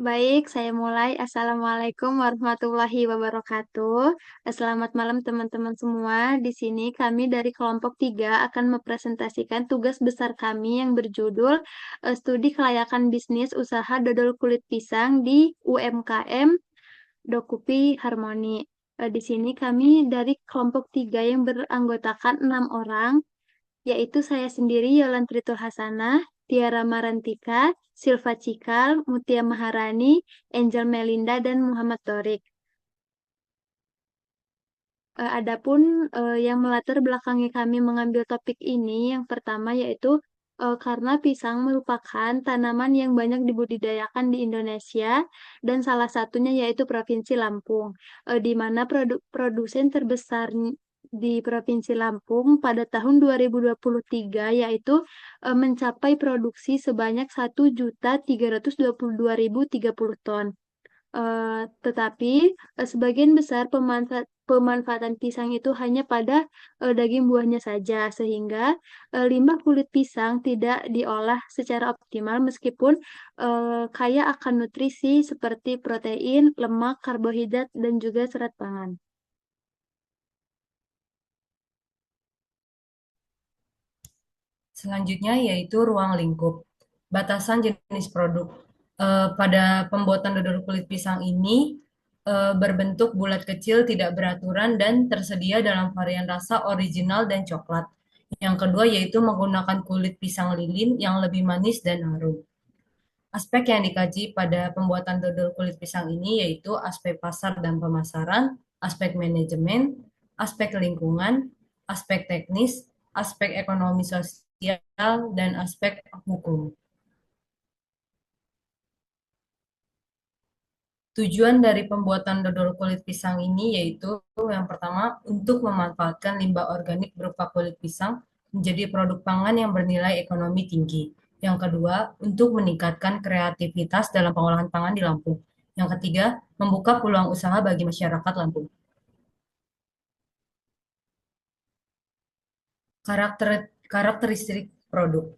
Baik, saya mulai. Assalamualaikum warahmatullahi wabarakatuh. Selamat malam teman-teman semua. Di sini kami dari kelompok 3 akan mempresentasikan tugas besar kami yang berjudul Studi Kelayakan Bisnis Usaha Dodol Kulit Pisang di UMKM Dokupi Harmoni. Di sini kami dari kelompok 3 yang beranggotakan 6 orang, yaitu saya sendiri Yolantritul Hasanah, Tiara Marantika, Silva Cikal, Mutia Maharani, Angel Melinda, dan Muhammad Torik. Adapun yang melatar belakangi kami mengambil topik ini, yang pertama yaitu karena pisang merupakan tanaman yang banyak dibudidayakan di Indonesia dan salah satunya yaitu Provinsi Lampung, di mana produsen terbesar di Provinsi Lampung pada tahun 2023 yaitu mencapai produksi sebanyak 1.322.030 ton. Tetapi sebagian besar pemanfaatan pisang itu hanya pada daging buahnya saja, sehingga limbah kulit pisang tidak diolah secara optimal meskipun kaya akan nutrisi seperti protein, lemak, karbohidrat, dan juga serat pangan. Selanjutnya yaitu ruang lingkup. Batasan jenis produk. Pada pembuatan dodol kulit pisang ini berbentuk bulat kecil, tidak beraturan, dan tersedia dalam varian rasa original dan coklat. Yang kedua yaitu menggunakan kulit pisang lilin yang lebih manis dan harum. Aspek yang dikaji pada pembuatan dodol kulit pisang ini yaitu aspek pasar dan pemasaran, aspek manajemen, aspek lingkungan, aspek teknis, aspek ekonomi sosial, dan aspek hukum. Tujuan dari pembuatan dodol kulit pisang ini yaitu yang pertama untuk memanfaatkan limbah organik berupa kulit pisang menjadi produk pangan yang bernilai ekonomi tinggi. Yang kedua, untuk meningkatkan kreativitas dalam pengolahan pangan di Lampung. Yang ketiga, membuka peluang usaha bagi masyarakat Lampung. Karakteristik produk.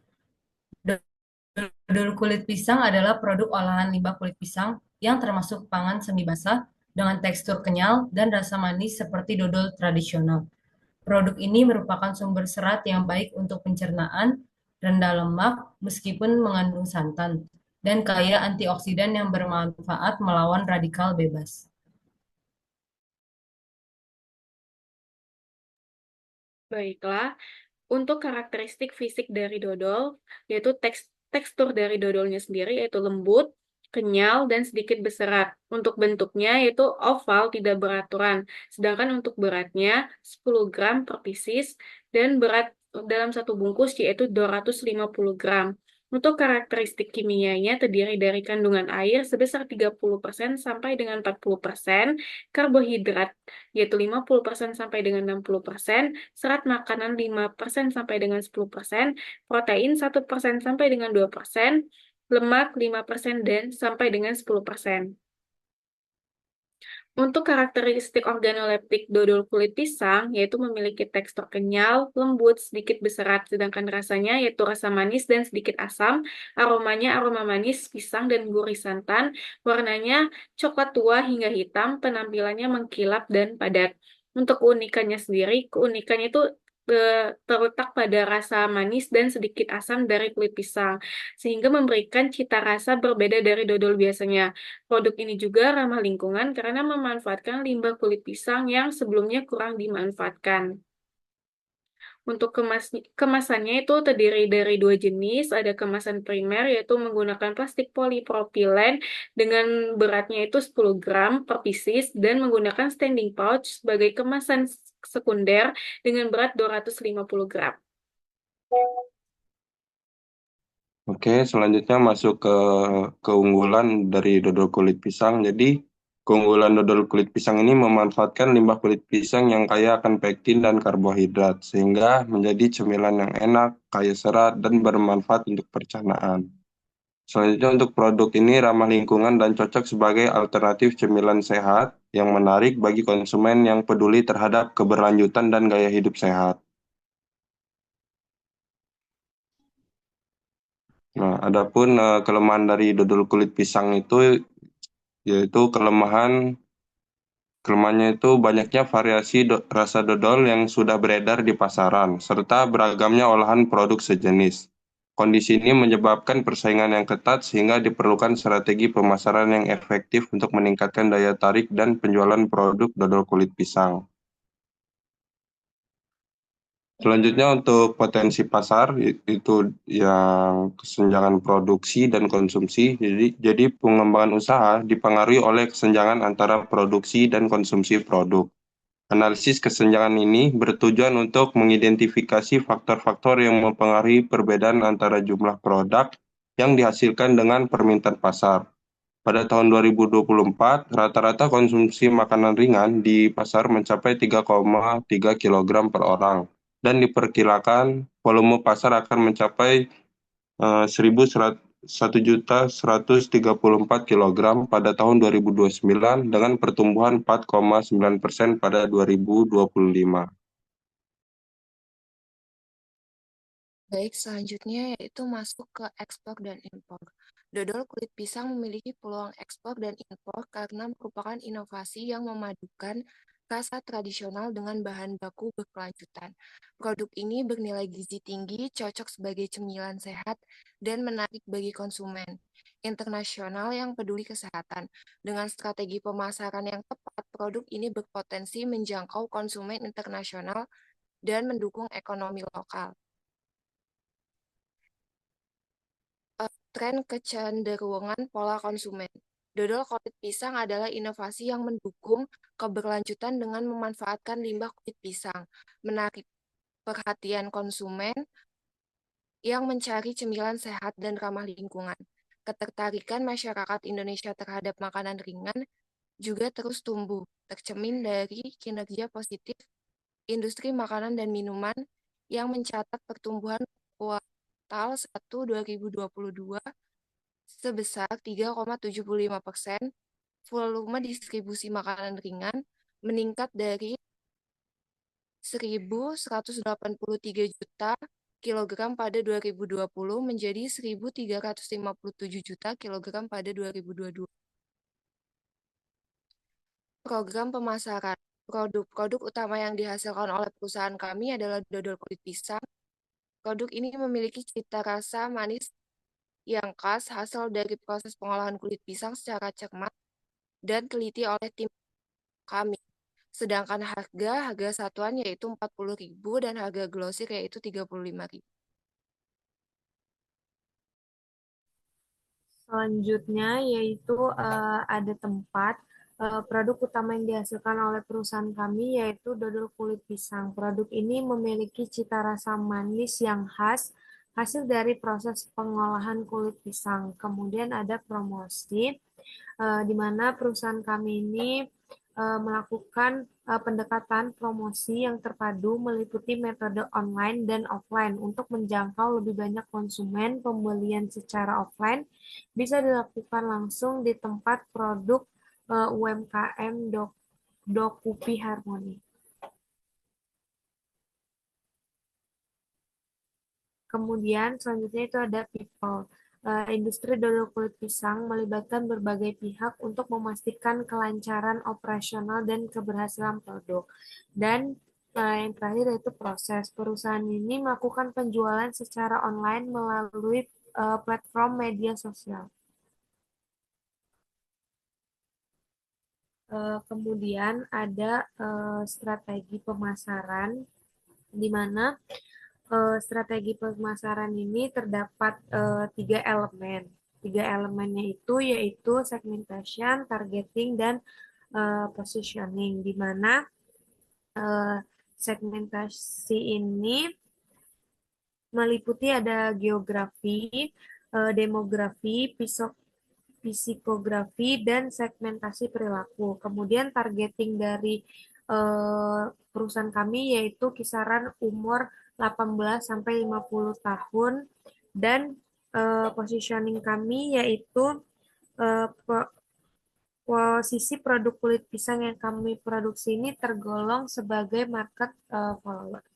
Dodol kulit pisang adalah produk olahan limbah kulit pisang yang termasuk pangan semi basah dengan tekstur kenyal dan rasa manis seperti dodol tradisional. Produk ini merupakan sumber serat yang baik untuk pencernaan, rendah lemak meskipun mengandung santan, dan kaya antioksidan yang bermanfaat melawan radikal bebas. Baiklah, untuk karakteristik fisik dari dodol, yaitu tekstur dari dodolnya sendiri yaitu lembut, kenyal, dan sedikit berserat. Untuk bentuknya yaitu oval, tidak beraturan. Sedangkan untuk beratnya 10 gram per pieces dan berat dalam satu bungkus yaitu 250 gram. Untuk karakteristik kimianya terdiri dari kandungan air sebesar 30% sampai dengan 40%, karbohidrat yaitu 50% sampai dengan 60%, serat makanan 5% sampai dengan 10%, protein 1% sampai dengan 2%, lemak 5% dan sampai dengan 10%. Untuk karakteristik organoleptik dodol kulit pisang, yaitu memiliki tekstur kenyal, lembut, sedikit berserat, sedangkan rasanya yaitu rasa manis dan sedikit asam, aromanya aroma manis, pisang, dan gurih santan, warnanya coklat tua hingga hitam, penampilannya mengkilap dan padat. Untuk keunikannya sendiri, keunikannya itu terletak pada rasa manis dan sedikit asam dari kulit pisang, sehingga memberikan cita rasa berbeda dari dodol biasanya. Produk ini juga ramah lingkungan karena memanfaatkan limbah kulit pisang yang sebelumnya kurang dimanfaatkan. Untuk kemasannya itu terdiri dari dua jenis, ada kemasan primer yaitu menggunakan plastik polipropilen dengan beratnya itu 10 gram per pieces dan menggunakan standing pouch sebagai kemasan sekunder dengan berat 250 gram. Oke, selanjutnya masuk ke keunggulan dari dodol kulit pisang. Jadi, keunggulan dodol kulit pisang ini memanfaatkan limbah kulit pisang yang kaya akan pektin dan karbohidrat, sehingga menjadi cemilan yang enak, kaya serat, dan bermanfaat untuk pencernaan. Selanjutnya untuk produk ini ramah lingkungan dan cocok sebagai alternatif cemilan sehat yang menarik bagi konsumen yang peduli terhadap keberlanjutan dan gaya hidup sehat. Nah, adapun kelemahan dari dodol kulit pisang itu yaitu kelemahannya itu banyaknya variasi rasa dodol yang sudah beredar di pasaran, serta beragamnya olahan produk sejenis. Kondisi ini menyebabkan persaingan yang ketat sehingga diperlukan strategi pemasaran yang efektif untuk meningkatkan daya tarik dan penjualan produk dodol kulit pisang. Selanjutnya untuk potensi pasar itu yang kesenjangan produksi dan konsumsi. Jadi pengembangan usaha dipengaruhi oleh kesenjangan antara produksi dan konsumsi produk. Analisis kesenjangan ini bertujuan untuk mengidentifikasi faktor-faktor yang mempengaruhi perbedaan antara jumlah produk yang dihasilkan dengan permintaan pasar. Pada tahun 2024, rata-rata konsumsi makanan ringan di pasar mencapai 3,3 kilogram per orang, dan diperkirakan volume pasar akan mencapai 1.134 kilogram pada tahun 2029 dengan pertumbuhan 4,9% pada 2025. Baik, selanjutnya yaitu masuk ke ekspor dan impor. Dodol kulit pisang memiliki peluang ekspor dan impor karena merupakan inovasi yang memadukan rasa tradisional dengan bahan baku berkelanjutan. Produk ini bernilai gizi tinggi, cocok sebagai cemilan sehat, dan menarik bagi konsumen internasional yang peduli kesehatan. Dengan strategi pemasaran yang tepat, produk ini berpotensi menjangkau konsumen internasional dan mendukung ekonomi lokal. Tren kecenderungan pola konsumen. Dodol kulit pisang adalah inovasi yang mendukung keberlanjutan dengan memanfaatkan limbah kulit pisang, menarik perhatian konsumen yang mencari cemilan sehat dan ramah lingkungan. Ketertarikan masyarakat Indonesia terhadap makanan ringan juga terus tumbuh, tercermin dari kinerja positif industri makanan dan minuman yang mencatat pertumbuhan kuartal 1 2022 sebesar 3,75%, volume distribusi makanan ringan meningkat dari 1.183 juta kilogram pada 2020 menjadi 1.357 juta kilogram pada 2022. Program pemasaran. Produk-produk utama yang dihasilkan oleh perusahaan kami adalah dodol kulit pisang. Produk ini memiliki cita rasa manis yang khas hasil dari proses pengolahan kulit pisang secara cermat dan teliti oleh tim kami. Sedangkan harga satuan yaitu 40.000 dan harga glosir yaitu 35.000. Selanjutnya yaitu ada tempat. Produk utama yang dihasilkan oleh perusahaan kami yaitu dodol kulit pisang. Produk ini memiliki cita rasa manis yang khas hasil dari proses pengolahan kulit pisang. Kemudian ada promosi, di mana perusahaan kami ini melakukan pendekatan promosi yang terpadu meliputi metode online dan offline untuk menjangkau lebih banyak konsumen. Pembelian secara offline bisa dilakukan langsung di tempat produk UMKM Dokupi Harmoni. Kemudian selanjutnya itu ada people. Industri dodol kulit pisang melibatkan berbagai pihak untuk memastikan kelancaran operasional dan keberhasilan produk. Dan yang terakhir yaitu proses. Perusahaan ini melakukan penjualan secara online melalui platform media sosial. Kemudian ada strategi pemasaran, di mana strategi pemasaran ini terdapat 3 elemen. 3 elemennya itu yaitu segmentation, targeting, dan positioning, di mana segmentasi ini meliputi ada geografi, demografi, psikografi, dan segmentasi perilaku. Kemudian targeting dari perusahaan kami yaitu kisaran umur 18 sampai 50 tahun, dan positioning kami yaitu posisi produk kulit pisang yang kami produksi ini tergolong sebagai market follower.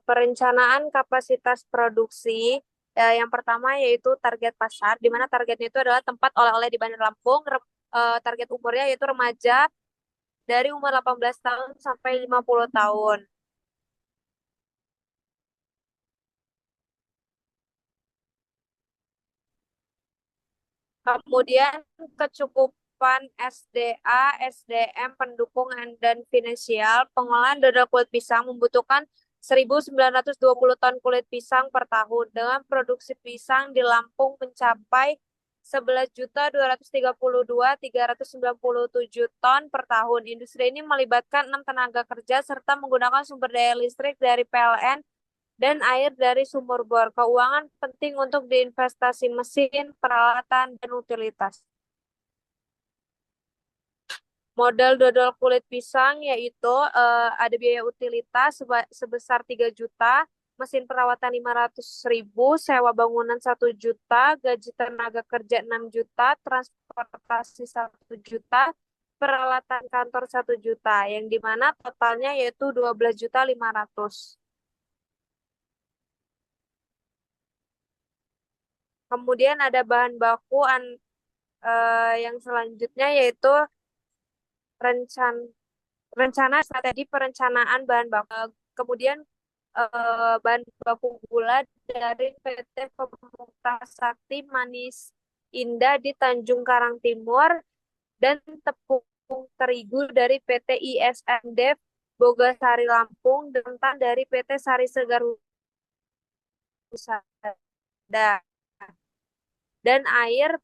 Perencanaan kapasitas produksi. Yang pertama yaitu target pasar, di mana targetnya itu adalah tempat oleh-oleh di Bandar Lampung, target umurnya yaitu remaja dari umur 18 tahun sampai 50 tahun. Kemudian kecukupan SDA, SDM, pendukung dan finansial, pengolahan dodol kulit pisang membutuhkan 1.920 ton kulit pisang per tahun. Dengan produksi pisang di Lampung mencapai 11.232.397 ton per tahun. Industri ini melibatkan 6 tenaga kerja serta menggunakan sumber daya listrik dari PLN dan air dari sumur bor. Keuangan penting untuk diinvestasi mesin, peralatan, dan utilitas. Modal dodol kulit pisang yaitu ada biaya utilitas sebesar 3 juta, mesin perawatan 500.000, sewa bangunan 1 juta, gaji tenaga kerja 6 juta, transportasi 1 juta, peralatan kantor 1 juta, yang dimana totalnya yaitu 12.500.000. Kemudian ada bahan baku yang selanjutnya yaitu rencana strategi perencanaan bahan baku. Kemudian bahan baku gula dari PT Pemuda Sakti Manis Indah di Tanjung Karang Timur dan tepung terigu dari PT ISMD Bogasari Lampung dan ketan dari PT Sari Segar Husada dan air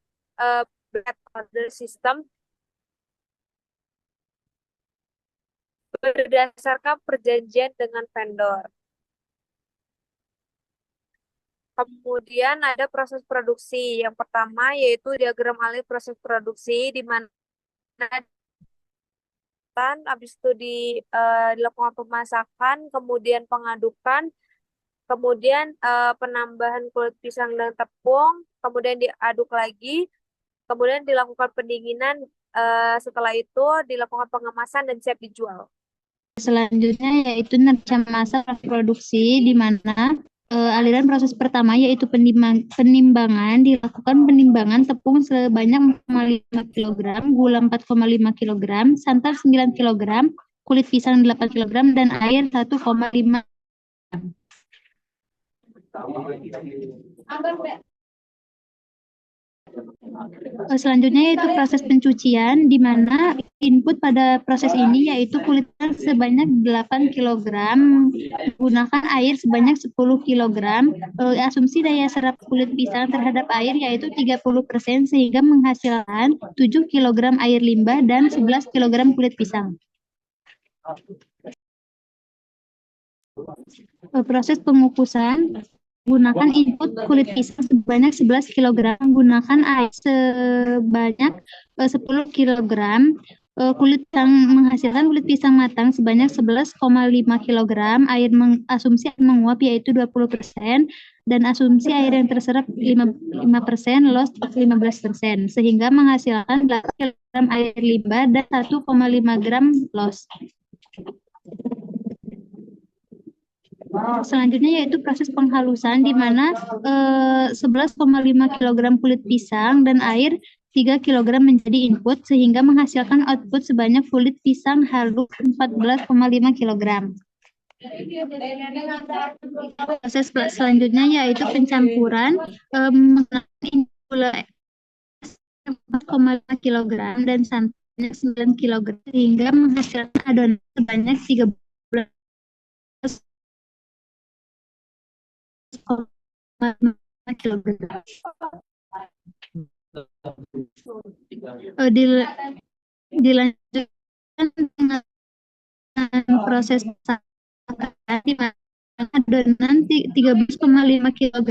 black order system berdasarkan perjanjian dengan vendor. Kemudian ada proses produksi. Yang pertama yaitu diagram alih proses produksi di mana habis itu dilakukan pemasakan, kemudian pengadukan, kemudian penambahan kulit pisang dan tepung, kemudian diaduk lagi, kemudian dilakukan pendinginan, setelah itu dilakukan pengemasan dan siap dijual. Selanjutnya yaitu neraca massa produksi, di mana aliran proses pertama yaitu penimbangan. Dilakukan penimbangan tepung sebanyak 4,5 kg, gula 4,5 kg, santan 9 kg, kulit pisang 8 kg, dan air 1,5 kg. Selanjutnya yaitu proses pencucian, di mana input pada proses ini yaitu kulit pisang sebanyak 8 kg, menggunakan air sebanyak 10 kg. Asumsi daya serap kulit pisang terhadap air yaitu 30%, sehingga menghasilkan 7 kg air limbah dan 11 kg kulit pisang. Proses pengukusan, gunakan input kulit pisang sebanyak 11 kg, menggunakan air sebanyak 10 kg. Kulit pisang menghasilkan kulit pisang matang sebanyak 11,5 kg, asumsi air menguap yaitu 20%, dan asumsi air yang terserap 5%, loss 15%, sehingga menghasilkan 8 kg air limbah dan 1,5 gram loss. Selanjutnya yaitu proses penghalusan, di mana 11,5 kg kulit pisang dan air 3 kg menjadi input, sehingga menghasilkan output sebanyak kulit pisang halus 14,5 kg. Proses selanjutnya yaitu pencampuran, menggunakan gula 4,5 kg dan santan 9 kg, sehingga menghasilkan adonan sebanyak 13 kg. Dilanjutkan dengan proses pemasakan, di mana adonan 13,5 kg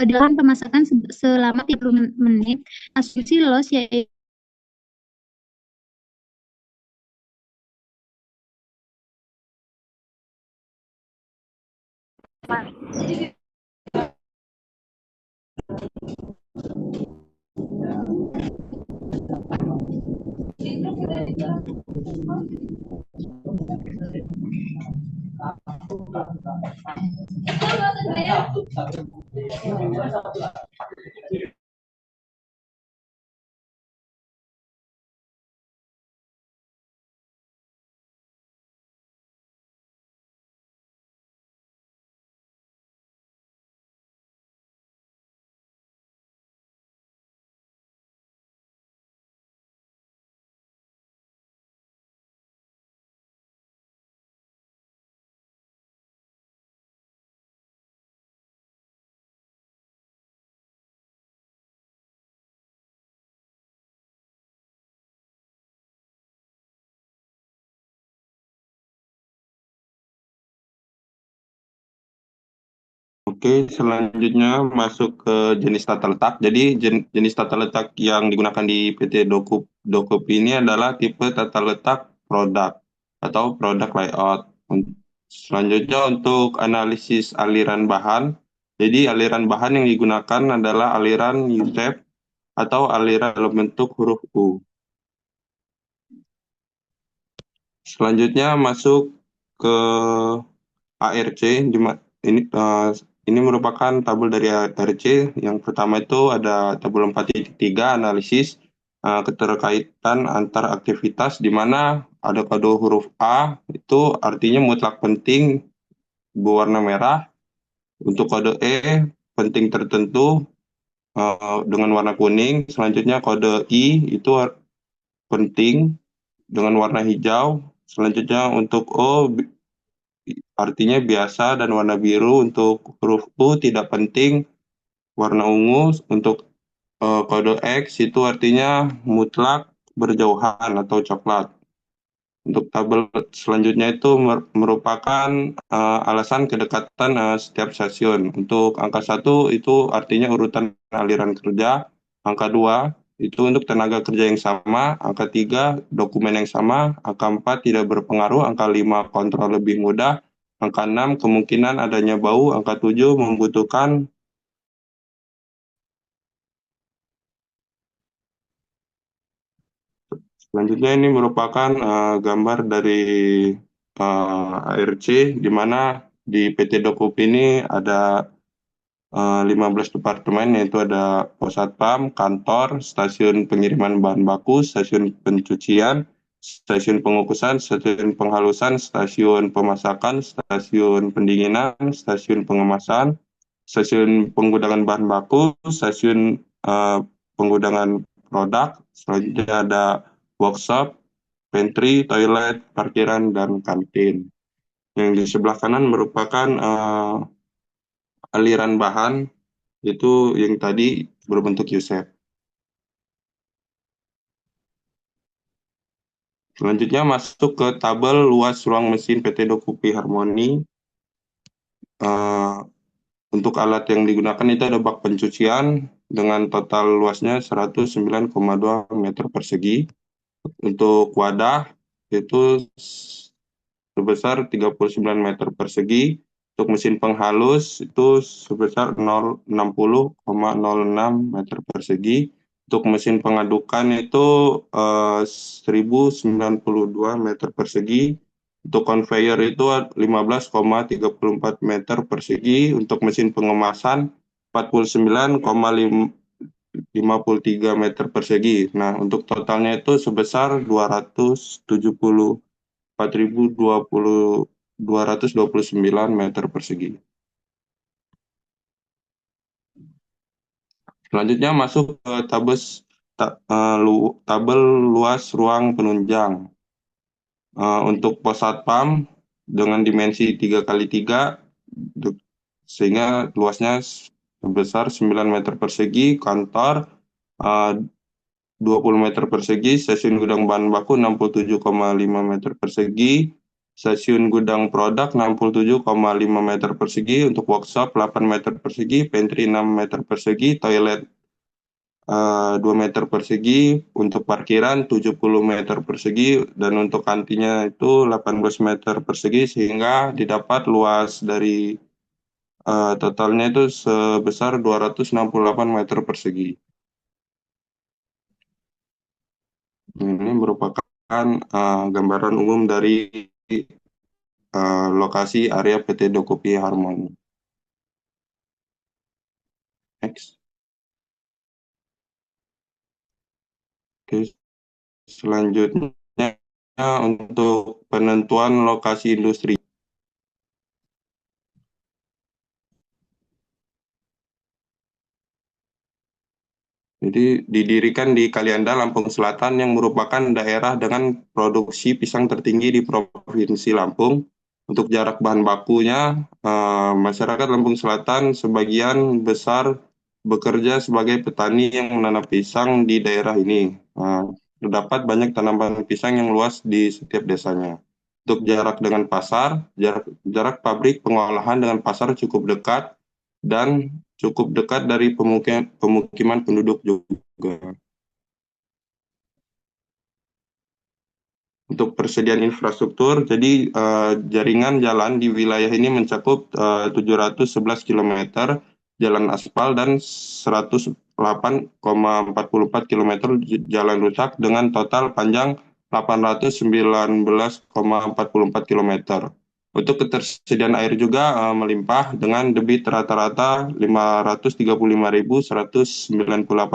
dilakukan pemasakan selama 30 menit. Asumsi loss yaitu Oke, selanjutnya masuk ke jenis tata letak. Jadi jenis tata letak yang digunakan di PT Dokup ini adalah tipe tata letak produk atau product layout. Selanjutnya untuk analisis aliran bahan. Jadi aliran bahan yang digunakan adalah aliran U-shape atau aliran dalam bentuk huruf U. Selanjutnya masuk ke ARC. Ini merupakan tabel dari ARC. Yang pertama itu ada tabel 4.3 analisis keterkaitan antar aktivitas, di mana ada kode huruf A itu artinya mutlak penting berwarna merah. Untuk kode E penting tertentu dengan warna kuning. Selanjutnya kode I itu penting dengan warna hijau. Selanjutnya untuk O artinya biasa dan warna biru. Untuk huruf U tidak penting, warna ungu. Untuk kode X itu artinya mutlak berjauhan atau coklat. Untuk tabel selanjutnya itu merupakan alasan kedekatan setiap stasiun. Untuk angka 1 itu artinya urutan aliran kerja. Angka 2 itu untuk tenaga kerja yang sama. Angka 3 dokumen yang sama. Angka 4 tidak berpengaruh. Angka 5 kontrol lebih mudah. Angka 6 kemungkinan adanya bau. Angka 7 membutuhkan. Selanjutnya ini merupakan gambar dari ARC, di mana di PT Dokup ini ada 15 departemen, yaitu ada Posatpam, kantor, stasiun pengiriman bahan baku, stasiun pencucian, stasiun pengukusan, stasiun penghalusan, stasiun pemasakan, stasiun pendinginan, stasiun pengemasan, stasiun penggudangan bahan baku, stasiun penggudangan produk. Selanjutnya ada workshop, pantry, toilet, parkiran, dan kantin. Yang di sebelah kanan merupakan aliran bahan, itu yang tadi berbentuk U-shape. Selanjutnya masuk ke tabel luas ruang mesin PT Dokupi Harmoni. Untuk alat yang digunakan itu ada bak pencucian dengan total luasnya 109,2 meter persegi. Untuk wadah itu sebesar 39 meter persegi. Untuk mesin penghalus itu sebesar 60,06 meter persegi. Untuk mesin pengadukan itu 1092 meter persegi. Untuk conveyor itu 15,34 meter persegi. Untuk mesin pengemasan 49,53 meter persegi. Nah, untuk totalnya itu sebesar 274.229 meter persegi. Selanjutnya masuk ke tabel luas ruang penunjang. Untuk Posatpam dengan dimensi 3x3, sehingga luasnya sebesar 9 meter persegi. Kantor 20 meter persegi. Stasiun gudang bahan baku 67,5 meter persegi. Stasiun gudang produk 67,5 meter persegi. Untuk workshop 8 meter persegi. Pantry 6 meter persegi. Toilet 2 meter persegi. Untuk parkiran 70 meter persegi. Dan untuk kantinnya itu 18 meter persegi, sehingga didapat luas dari totalnya itu sebesar 268 meter persegi. Ini merupakan gambaran umum dari lokasi area PT Dokupi Harmoni. Next. Oke, selanjutnya untuk penentuan lokasi industri. Jadi didirikan di Kalianda, Lampung Selatan, yang merupakan daerah dengan produksi pisang tertinggi di Provinsi Lampung. Untuk jarak bahan bakunya, masyarakat Lampung Selatan sebagian besar bekerja sebagai petani yang menanam pisang di daerah ini. Terdapat banyak tanaman pisang yang luas di setiap desanya. Untuk jarak dengan pasar, jarak pabrik pengolahan dengan pasar cukup dekat. dan cukup dekat dari pemukiman penduduk juga. Untuk persediaan infrastruktur, jadi jaringan jalan di wilayah ini mencakup 711 km jalan aspal dan 108,44 km jalan rusak dengan total panjang 819,44 km. Untuk ketersediaan air juga melimpah dengan debit rata-rata 535.198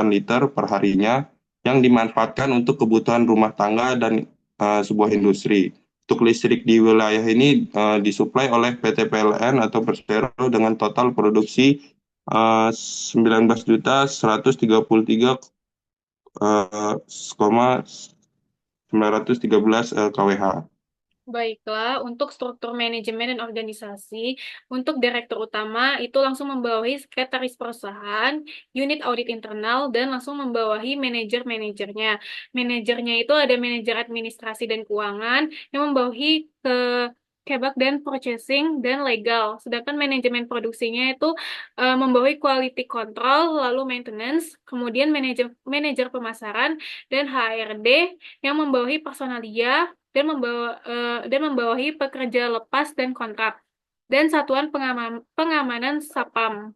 liter per harinya yang dimanfaatkan untuk kebutuhan rumah tangga dan sebuah industri. Untuk listrik di wilayah ini disuplai oleh PT PLN atau Persero dengan total produksi 19.133,913 kWh. Baiklah, untuk struktur manajemen dan organisasi, untuk direktur utama itu langsung membawahi sekretaris perusahaan, unit audit internal, dan langsung membawahi manajer-manajernya. Manajernya itu ada manajer administrasi dan keuangan yang membawahi ke Kebak dan purchasing dan legal. Sedangkan manajemen produksinya itu membawahi quality control, lalu maintenance, kemudian manajer pemasaran dan HRD yang membawahi personalia dan membawahi pekerja lepas dan kontrak dan satuan pengamanan SAPAM.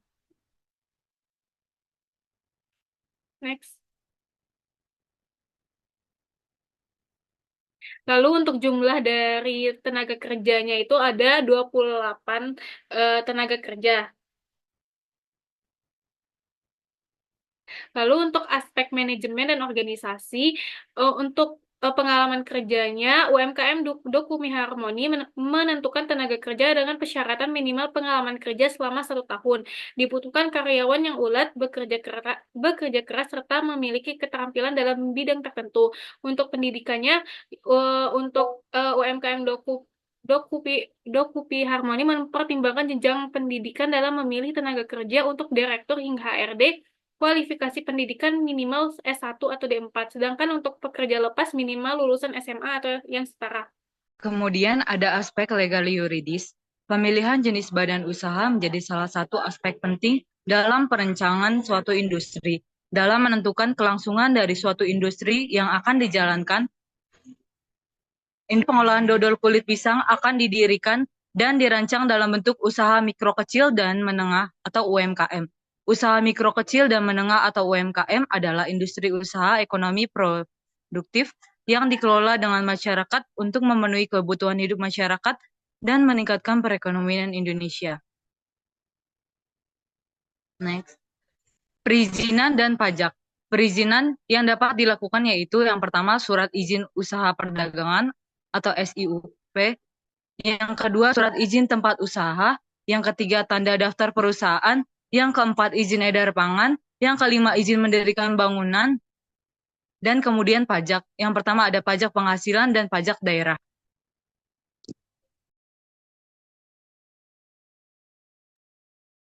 Next. Lalu untuk jumlah dari tenaga kerjanya itu ada 28 tenaga kerja. Lalu untuk aspek manajemen dan organisasi, untuk pengalaman kerjanya, UMKM Dokumi Harmoni menentukan tenaga kerja dengan persyaratan minimal pengalaman kerja selama 1 tahun. Dibutuhkan karyawan yang ulet, bekerja keras serta memiliki keterampilan dalam bidang tertentu. Untuk pendidikannya, untuk UMKM Dokupi Harmoni mempertimbangkan jenjang pendidikan dalam memilih tenaga kerja untuk direktur hingga HRD. Kualifikasi pendidikan minimal S1 atau D4, sedangkan untuk pekerja lepas minimal lulusan SMA atau yang setara. Kemudian ada aspek legal yuridis. Pemilihan jenis badan usaha menjadi salah satu aspek penting dalam perencanaan suatu industri. Dalam menentukan kelangsungan dari suatu industri yang akan dijalankan, pengolahan dodol kulit pisang akan didirikan dan dirancang dalam bentuk usaha mikro kecil dan menengah atau UMKM. Usaha mikro kecil dan menengah atau UMKM adalah industri usaha ekonomi produktif yang dikelola dengan masyarakat untuk memenuhi kebutuhan hidup masyarakat dan meningkatkan perekonomian Indonesia. Next. Perizinan dan pajak. Perizinan yang dapat dilakukan yaitu yang pertama surat izin usaha perdagangan atau SIUP, yang kedua surat izin tempat usaha, yang ketiga tanda daftar perusahaan, yang keempat izin edar pangan, yang kelima izin mendirikan bangunan, dan kemudian pajak. Yang pertama ada pajak penghasilan dan pajak daerah.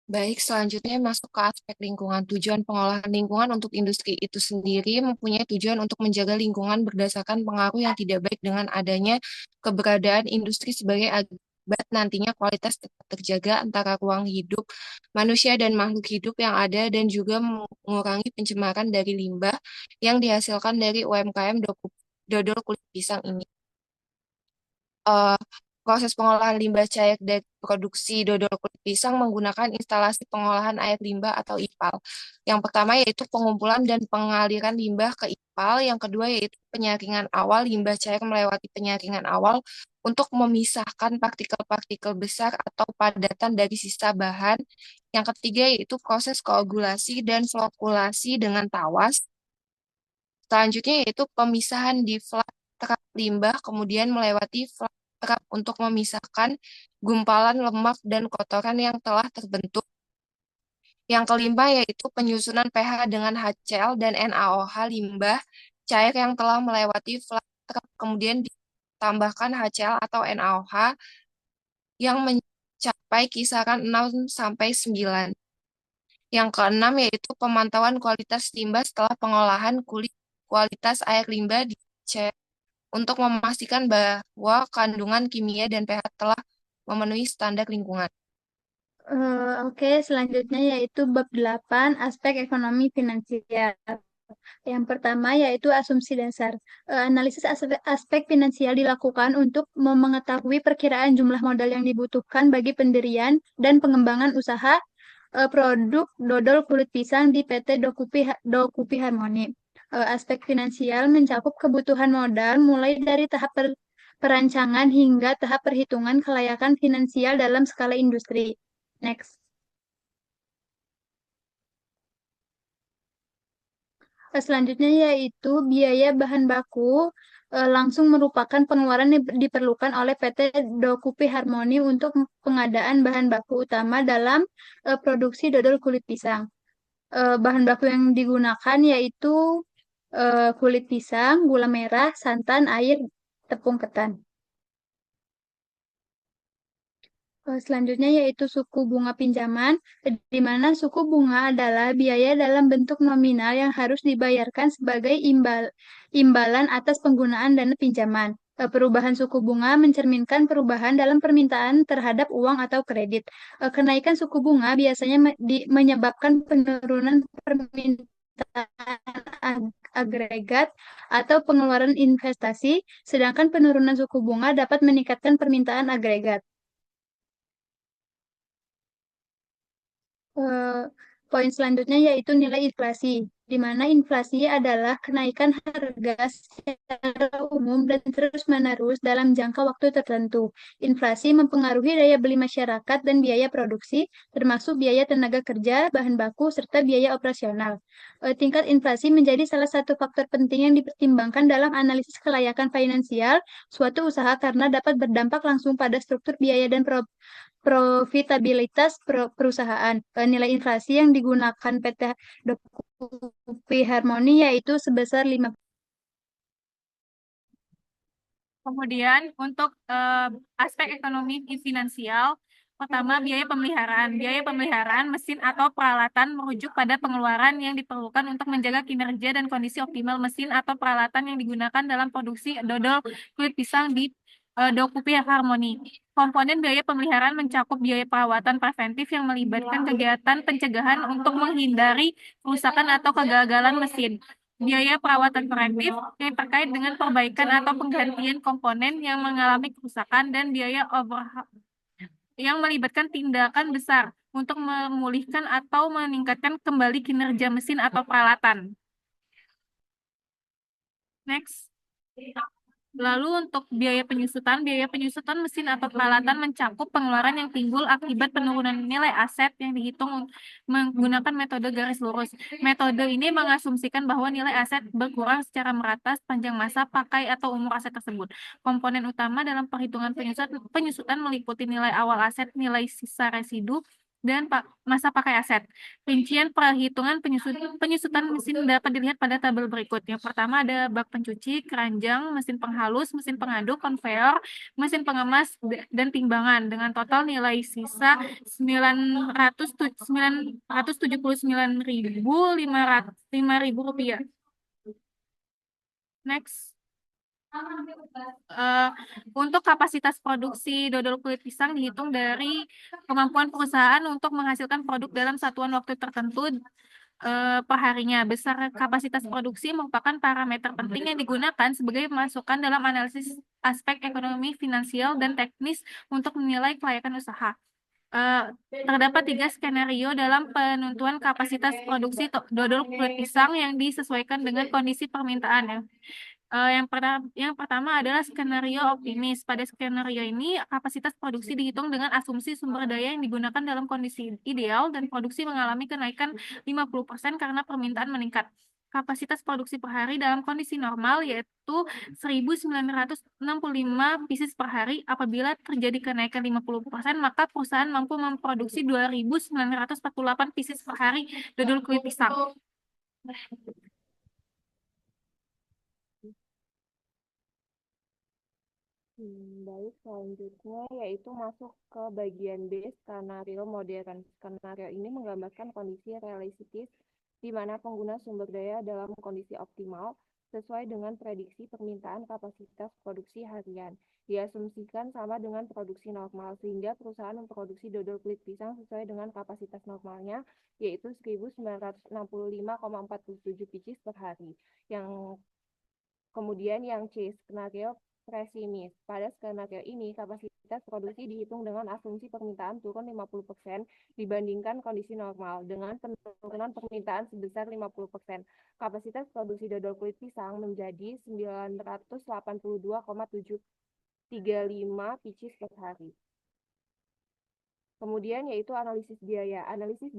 Baik, selanjutnya masuk ke aspek lingkungan. Tujuan pengolahan lingkungan untuk industri itu sendiri mempunyai tujuan untuk menjaga lingkungan berdasarkan pengaruh yang tidak baik dengan adanya keberadaan industri sebagai akibat nantinya kualitas tetap terjaga antara ruang hidup manusia dan makhluk hidup yang ada dan juga mengurangi pencemaran dari limbah yang dihasilkan dari UMKM dodol kulit pisang ini. Proses pengolahan limbah cair dari produksi dodol kulit pisang menggunakan instalasi pengolahan air limbah atau IPAL. Yang pertama yaitu pengumpulan dan pengaliran limbah ke IPAL. Yang kedua yaitu penyaringan awal limbah cair melewati penyaringan awal untuk memisahkan partikel-partikel besar atau padatan dari sisa bahan. Yang ketiga yaitu proses koagulasi dan flokulasi dengan tawas. Selanjutnya yaitu pemisahan di flak trap limbah, kemudian melewati flak trap untuk memisahkan gumpalan lemak dan kotoran yang telah terbentuk. Yang kelima yaitu penyusunan pH dengan HCl dan NaOH limbah cair yang telah melewati flak trap, kemudian ditambahkan HCl atau NaOH yang mencapai kisaran 6 sampai 9. Yang keenam yaitu pemantauan kualitas limbah setelah pengolahan kualitas air limbah dicek untuk memastikan bahwa kandungan kimia dan pH telah memenuhi standar lingkungan. Oke, selanjutnya yaitu bab 8, aspek ekonomi finansial. Yang pertama yaitu asumsi dasar. Analisis aspek finansial dilakukan untuk mengetahui perkiraan jumlah modal yang dibutuhkan bagi pendirian dan pengembangan usaha produk dodol kulit pisang di PT Dokupi Harmoni. Aspek finansial mencakup kebutuhan modal mulai dari tahap perancangan hingga tahap perhitungan kelayakan finansial dalam skala industri. Next. Selanjutnya yaitu biaya bahan baku langsung merupakan pengeluaran yang diperlukan oleh PT Dokupi Harmoni untuk pengadaan bahan baku utama dalam produksi dodol kulit pisang. Bahan baku yang digunakan yaitu kulit pisang, gula merah, santan, air, tepung ketan. Selanjutnya yaitu suku bunga pinjaman, di mana suku bunga adalah biaya dalam bentuk nominal yang harus dibayarkan sebagai imbalan atas penggunaan dana pinjaman. Perubahan suku bunga mencerminkan perubahan dalam permintaan terhadap uang atau kredit. Kenaikan suku bunga biasanya menyebabkan penurunan permintaan agregat atau pengeluaran investasi, sedangkan penurunan suku bunga dapat meningkatkan permintaan agregat. Eh, Poin selanjutnya yaitu nilai inflasi, di mana inflasi adalah kenaikan harga secara umum dan terus-menerus dalam jangka waktu tertentu. Inflasi mempengaruhi daya beli masyarakat dan biaya produksi, termasuk biaya tenaga kerja, bahan baku, serta biaya operasional. Tingkat inflasi menjadi salah satu faktor penting yang dipertimbangkan dalam analisis kelayakan finansial suatu usaha karena dapat berdampak langsung pada struktur biaya dan profitabilitas perusahaan. Nilai inflasi yang digunakan PT Dokupi Harmoni yaitu sebesar 5. Kemudian untuk aspek ekonomi finansial, pertama biaya pemeliharaan. Biaya pemeliharaan mesin atau peralatan merujuk pada pengeluaran yang diperlukan untuk menjaga kinerja dan kondisi optimal mesin atau peralatan yang digunakan dalam produksi dodol kulit pisang di Dokupi Harmoni. Komponen biaya pemeliharaan mencakup biaya perawatan preventif yang melibatkan kegiatan pencegahan untuk menghindari kerusakan atau kegagalan mesin. Biaya perawatan preventif yang terkait dengan perbaikan atau penggantian komponen yang mengalami kerusakan dan biaya overhaul yang melibatkan tindakan besar untuk memulihkan atau meningkatkan kembali kinerja mesin atau peralatan. Next. Lalu untuk biaya penyusutan mesin atau peralatan mencakup pengeluaran yang timbul akibat penurunan nilai aset yang dihitung menggunakan metode garis lurus. Metode ini mengasumsikan bahwa nilai aset berkurang secara merata sepanjang masa pakai atau umur aset tersebut. Komponen utama dalam perhitungan penyusutan meliputi nilai awal aset, nilai sisa residu, dan masa pakai aset. Rincian perhitungan penyusutan mesin dapat dilihat pada tabel berikut. Yang pertama ada bak pencuci, keranjang, mesin penghalus, mesin pengaduk, konveyor, mesin pengemas, dan timbangan dengan total nilai sisa 979.500 rupiah. Next. Untuk kapasitas produksi dodol kulit pisang dihitung dari kemampuan perusahaan untuk menghasilkan produk dalam satuan waktu tertentu perharinya. Besar kapasitas produksi merupakan parameter penting yang digunakan sebagai masukan dalam analisis aspek ekonomi, finansial, dan teknis untuk menilai kelayakan usaha. Terdapat 3 skenario dalam penentuan kapasitas produksi dodol kulit pisang yang disesuaikan dengan kondisi permintaan ya. Yang pertama adalah skenario optimis. Pada skenario ini, kapasitas produksi dihitung dengan asumsi sumber daya yang digunakan dalam kondisi ideal dan produksi mengalami kenaikan 50% karena permintaan meningkat. Kapasitas produksi per hari dalam kondisi normal yaitu 1.965 pieces per hari. Apabila terjadi kenaikan 50%, maka perusahaan mampu memproduksi 2.948 pieces per hari dodol kulit pisang. Baik, selanjutnya yaitu masuk ke bagian B, skenario modern. Skenario ini menggambarkan kondisi realistis di mana pengguna sumber daya dalam kondisi optimal sesuai dengan prediksi permintaan kapasitas produksi harian. Diasumsikan sama dengan produksi normal, sehingga perusahaan memproduksi dodol kulit pisang sesuai dengan kapasitas normalnya, yaitu 1965,47 pieces per hari. Kemudian yang C, skenario pesimis. Pada skenario ini, kapasitas produksi dihitung dengan asumsi permintaan turun 50% dibandingkan kondisi normal, dengan penurunan permintaan sebesar 50%. Kapasitas produksi dodol kulit pisang menjadi 982,735 pieces per hari. Kemudian yaitu analisis biaya. Analisis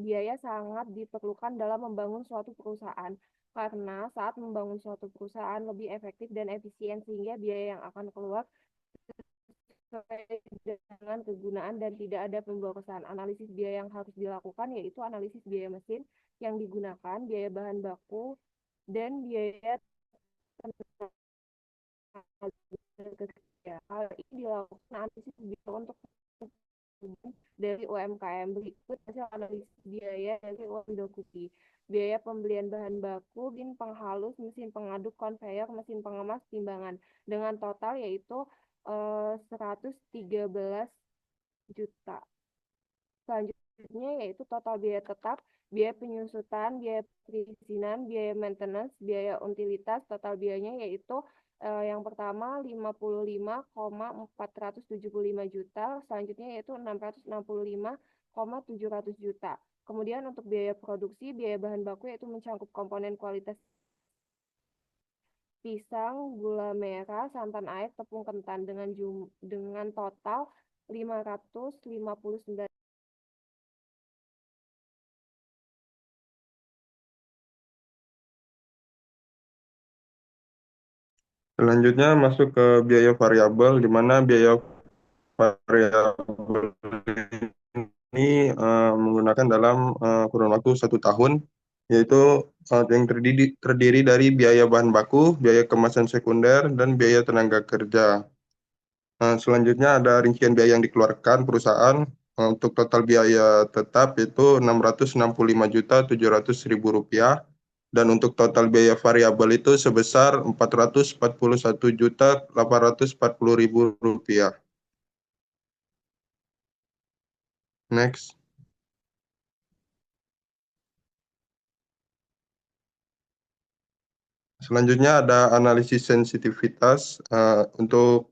biaya sangat diperlukan dalam membangun suatu perusahaan, karena saat membangun suatu perusahaan lebih efektif dan efisien, sehingga biaya yang akan keluar sesuai dengan kegunaan dan tidak ada pemborosan. Analisis biaya yang harus dilakukan yaitu analisis biaya mesin yang digunakan, biaya bahan baku, dan biaya tenaga kerja. Hal ini dilakukan analisis biaya untuk dari UMKM. Berikut hasil analisis biaya dari Wandokupi. Biaya pembelian bahan baku, bin penghalus, mesin pengaduk, konveyor, mesin pengemas, timbangan. Dengan total yaitu 113 juta. Selanjutnya yaitu total biaya tetap, biaya penyusutan, biaya perizinan, biaya maintenance, biaya utilitas. Total biayanya yaitu yang pertama 55,475 juta, selanjutnya yaitu 665,700 juta. Kemudian untuk biaya produksi, biaya bahan baku yaitu mencangkup komponen kualitas pisang, gula merah, santan air, tepung kentan dengan total 559. Selanjutnya masuk ke biaya variabel, di mana biaya variabel ini menggunakan dalam kurun waktu 1 tahun, yaitu yang terdiri dari biaya bahan baku, biaya kemasan sekunder, dan biaya tenaga kerja. Selanjutnya ada rincian biaya yang dikeluarkan perusahaan. Untuk total biaya tetap itu Rp665.700.000, dan untuk total biaya variabel itu sebesar Rp441.840.000. Next. Selanjutnya ada analisis sensitivitas. Untuk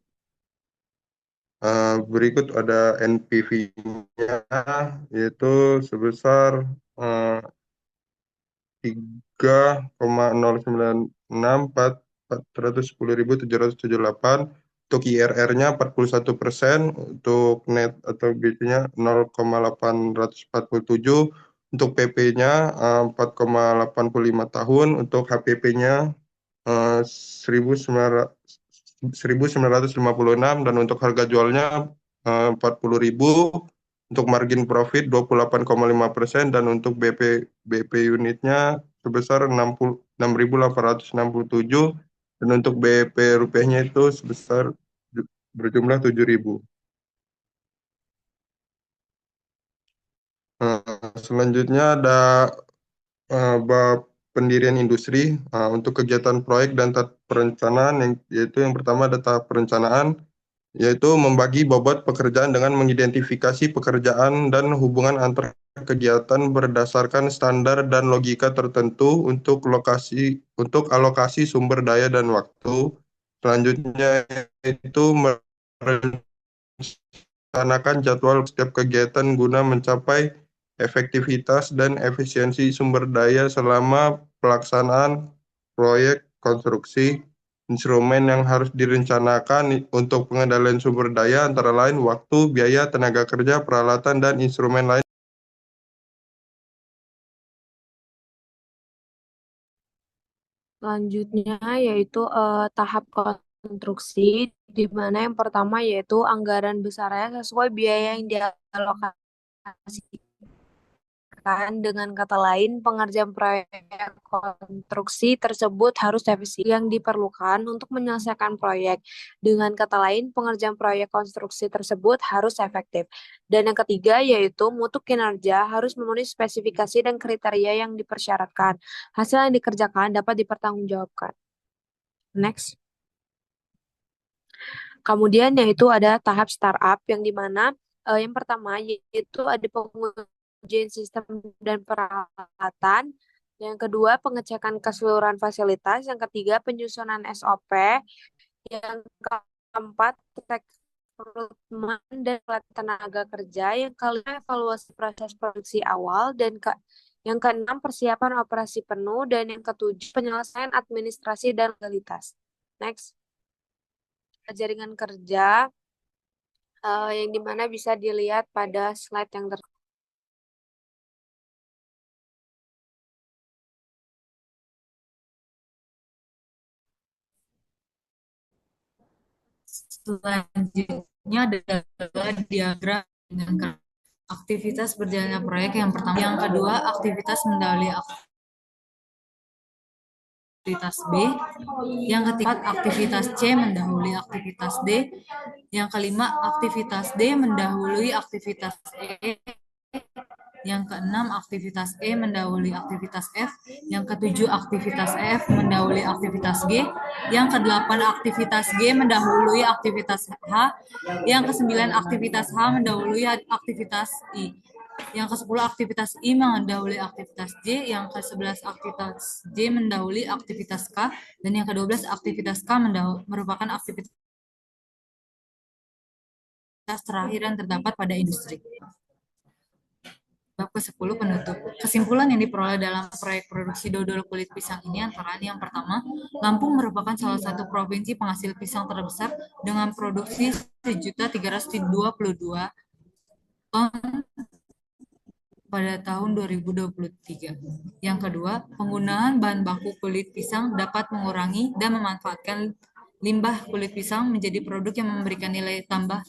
berikut ada NPV-nya, yaitu sebesar 3,096410.778. Untuk IRR-nya 41%, untuk net atau BT-nya 0,847, untuk PP-nya 4,85 tahun, untuk HPP-nya 1.956, dan untuk harga jualnya 40.000, untuk margin profit 28,5%, dan untuk BP unitnya sebesar 6.867, dan untuk BP rupiahnya itu sebesar berjumlah 7.000. Selanjutnya ada bab pendirian industri. Untuk kegiatan proyek dan tahap perencanaan, yaitu yang pertama ada tahap perencanaan, yaitu membagi bobot pekerjaan dengan mengidentifikasi pekerjaan dan hubungan antar kegiatan berdasarkan standar dan logika tertentu untuk alokasi sumber daya dan waktu. Selanjutnya itu merencanakan jadwal setiap kegiatan guna mencapai efektivitas dan efisiensi sumber daya selama pelaksanaan proyek konstruksi. Instrumen yang harus direncanakan untuk pengendalian sumber daya antara lain waktu, biaya, tenaga kerja, peralatan, dan instrumen lain. Selanjutnya yaitu tahap konstruksi, di mana yang pertama yaitu anggaran besarnya sesuai biaya yang dialokasikan Dengan kata lain, pengerjaan proyek konstruksi tersebut harus efisien yang diperlukan untuk menyelesaikan proyek. Dengan kata lain, pengerjaan proyek konstruksi tersebut harus efektif. Dan yang ketiga yaitu mutu kinerja harus memenuhi spesifikasi dan kriteria yang dipersyaratkan. Hasil yang dikerjakan dapat dipertanggungjawabkan. Next. Kemudian yaitu ada tahap startup yang dimana yang pertama yaitu ada pengujian sistem dan peralatan, yang kedua pengecekan keseluruhan fasilitas, yang ketiga penyusunan SOP, yang keempat rekrutmen dan tenaga kerja, yang kelima evaluasi proses produksi awal, dan yang keenam persiapan operasi penuh, dan yang ketujuh penyelesaian administrasi dan legalitas. Next. Jaringan kerja yang dimana bisa dilihat pada slide yang Selanjutnya adalah diagram dengan aktivitas berjalannya proyek yang pertama. Yang kedua, aktivitas mendahului aktivitas B. Yang ketiga, aktivitas C mendahului aktivitas D. Yang kelima, aktivitas D mendahului aktivitas E. Yang keenam, aktivitas E mendahului aktivitas F. Yang ketujuh, aktivitas F mendahului aktivitas G. Yang kedelapan, aktivitas G mendahului aktivitas H. Yang kesembilan, aktivitas H mendahului aktivitas I. Yang ke-10, aktivitas I mendahului aktivitas J. Yang ke-11, aktivitas J mendahului aktivitas K. Dan yang ke-12, aktivitas K merupakan aktivitas terakhir yang terdapat pada industri. Bab ke-10 penutup. Kesimpulan yang diperoleh dalam proyek produksi dodol kulit pisang ini antara lain yang pertama, Lampung merupakan salah satu provinsi penghasil pisang terbesar dengan produksi 1.322 ton pada tahun 2023. Yang kedua, penggunaan bahan baku kulit pisang dapat mengurangi dan memanfaatkan limbah kulit pisang menjadi produk yang memberikan nilai tambah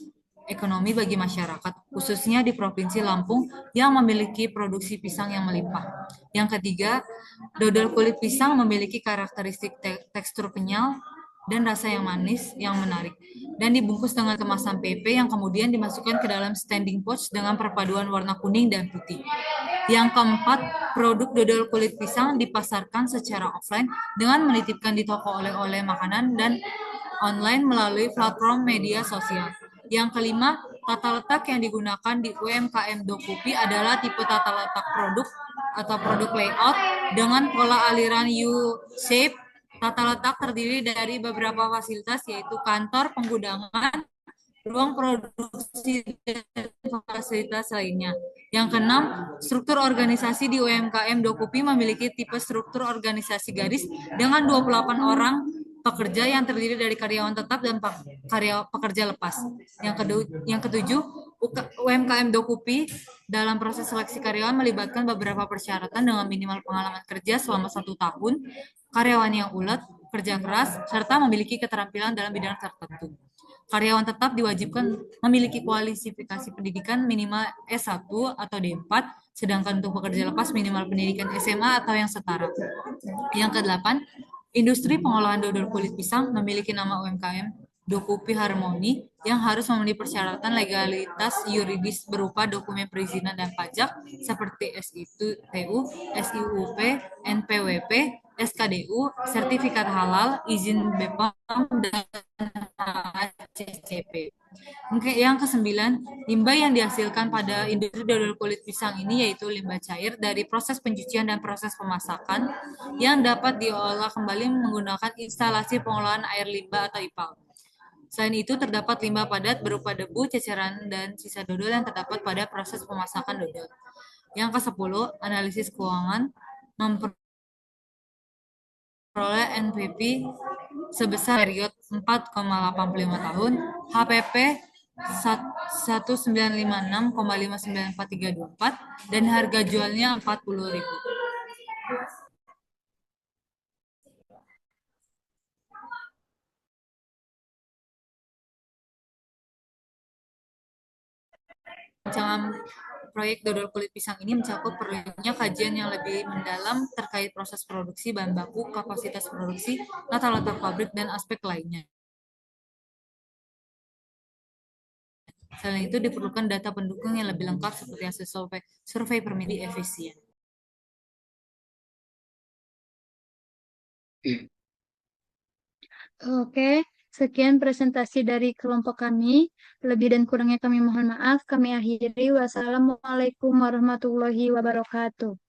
ekonomi bagi masyarakat, khususnya di Provinsi Lampung yang memiliki produksi pisang yang melimpah. Yang ketiga, dodol kulit pisang memiliki karakteristik tekstur kenyal dan rasa yang manis yang menarik, dan dibungkus dengan kemasan PP yang kemudian dimasukkan ke dalam standing pouch dengan perpaduan warna kuning dan putih. Yang keempat, produk dodol kulit pisang dipasarkan secara offline dengan menitipkan di toko oleh-oleh makanan dan online melalui platform media sosial. Yang kelima, tata letak yang digunakan di UMKM Dokupi adalah tipe tata letak produk atau produk layout dengan pola aliran U-shape. Tata letak terdiri dari beberapa fasilitas yaitu kantor, penggudangan, ruang produksi, dan fasilitas lainnya. Yang keenam, struktur organisasi di UMKM Dokupi memiliki tipe struktur organisasi garis dengan 28 orang pekerja yang terdiri dari karyawan tetap dan pekerja lepas. Yang ketujuh, UMKM Dokupi dalam proses seleksi karyawan melibatkan beberapa persyaratan dengan minimal pengalaman kerja selama 1 tahun, karyawan yang ulet, kerja keras, serta memiliki keterampilan dalam bidang tertentu. Karyawan tetap diwajibkan memiliki kualifikasi pendidikan minimal S1 atau D4, sedangkan untuk pekerja lepas minimal pendidikan SMA atau yang setara. Yang ke-8, industri pengolahan dodol kulit pisang memiliki nama UMKM Dokupi Harmoni yang harus memenuhi persyaratan legalitas yuridis berupa dokumen perizinan dan pajak seperti SITU, SIUP, NPWP, SKDU, sertifikat halal, izin BPOM, dan HACCP. Yang ke-9, limbah yang dihasilkan pada industri dodol kulit pisang ini yaitu limbah cair dari proses pencucian dan proses pemasakan yang dapat diolah kembali menggunakan instalasi pengolahan air limbah atau IPAL. Selain itu, terdapat limbah padat berupa debu, ceceran, dan sisa dodol yang terdapat pada proses pemasakan dodol. Yang ke-10, analisis keuangan memperoleh NPV sebesar periode 4,85 tahun, HPP 1956,594324, dan harga jualnya 40.000. Rancangan proyek dodol kulit pisang ini mencakup perlunya kajian yang lebih mendalam terkait proses produksi bahan baku, kapasitas produksi, latar-latar pabrik, dan aspek lainnya. Selain itu, diperlukan data pendukung yang lebih lengkap seperti hasil survei permedi efisien. Oke, sekian presentasi dari kelompok kami. Lebih dan kurangnya kami mohon maaf. Kami akhiri. Wassalamualaikum warahmatullahi wabarakatuh.